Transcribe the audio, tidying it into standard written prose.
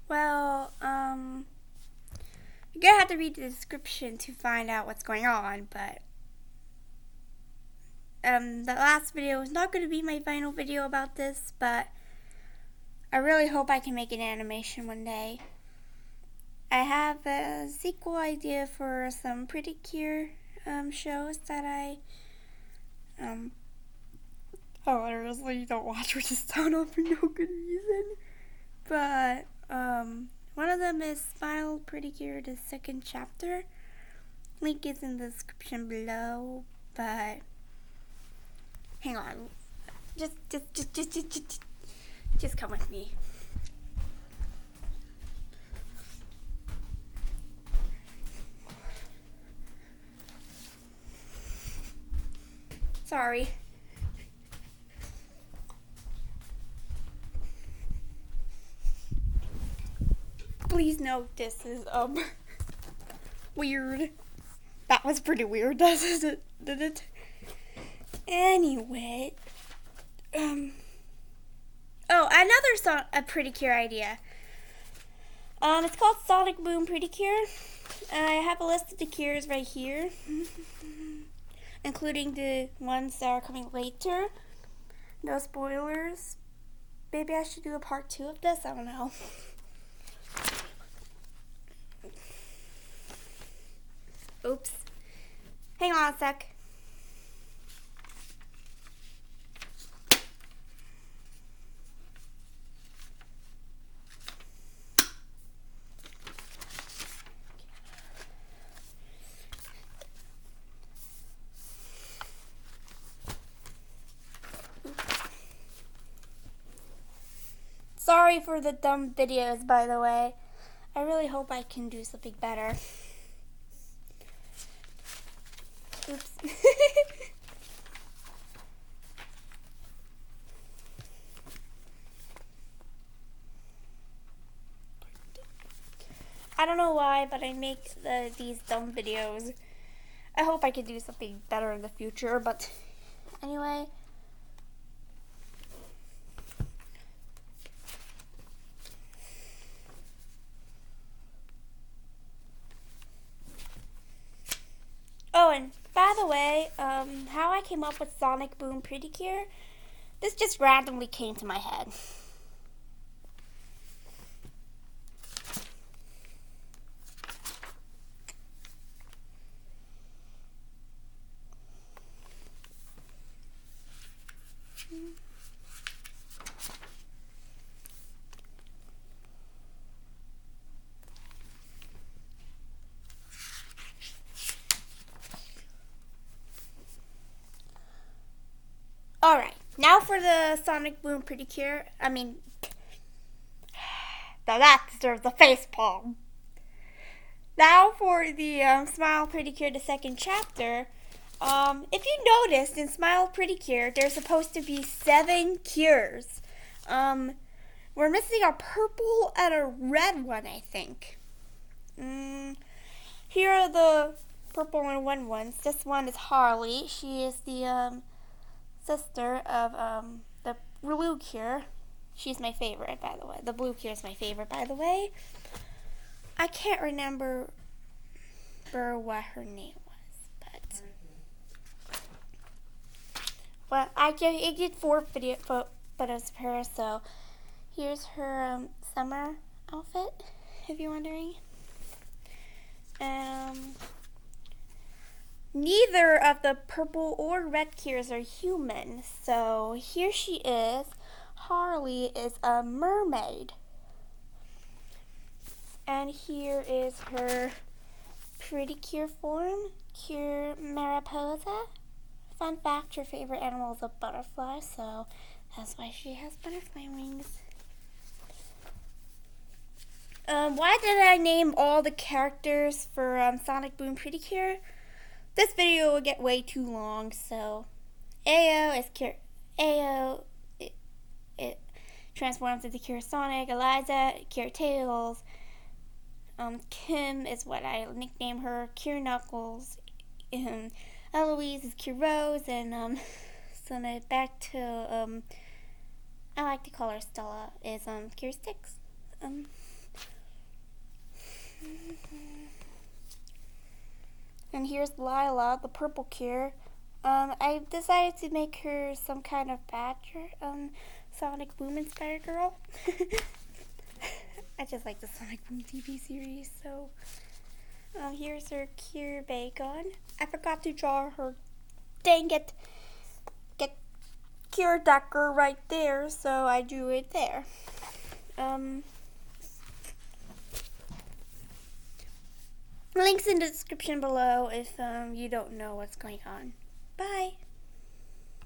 Well, you're gonna have to read the description to find out what's going on, but the last video is not gonna be my final video about this, but I really hope I can make an animation one day. I have a sequel idea for some precure shows that I honestly don't watch or just turn on for no good reason. But one of them is Smile Precure, the second chapter. Link is in the description below. But hang on, just come with me. Sorry. Please note this is weird. That was pretty weird, did it? Anyway, a precure idea. It's called Sonic Boom Precure. I have a list of the cures right here, including the ones that are coming later. No spoilers. Maybe I should do a part 2 of this. I don't know. Oops. Hang on a sec. Sorry for the dumb videos, by the way. I really hope I can do something better. Oops. I don't know why, but I make these dumb videos. I hope I can do something better in the future, but anyway. Oh, and by the way, how I came up with Sonic Boom Precure, this just randomly came to my head. Alright, now for the Sonic Boom Precure. That deserves a face palm. Now for the Smile Precure, the second chapter. If you noticed, in Smile Precure, there's supposed to be 7 cures. We're missing a purple and a red one, I think. Here are the purple and red ones. This one is Harley. She is the sister of the blue cure. She's my favorite, by the way. The blue cure is my favorite, by the way. I can't remember what her name was, but I did 4 photos of her. So here's her summer outfit, if you're wondering. Neither of the purple or red cures are human, so here she is. Harley is a mermaid. And here is her precure form, Cure Mariposa. Fun fact, her favorite animal is a butterfly, so that's why she has butterfly wings. Why did I name all the characters for Sonic Boom Precure? This video will get way too long, so Ayo is Cure. Ayo, it transforms into Cure Sonic. Eliza, Cure Tails. Kim is what I nickname her. Cure Knuckles. Eloise is Cure Rose, and so now back to I like to call her Stella. Is Cure Sticks. And here's Lila, the purple cure. I decided to make her some kind of badger, Sonic Boom inspired girl. I just like the Sonic Boom TV series, so here's her cure bacon. I forgot to draw her. Dang it! Get cure decker right there, so I drew it there. Links in the description below if you don't know what's going on. Bye!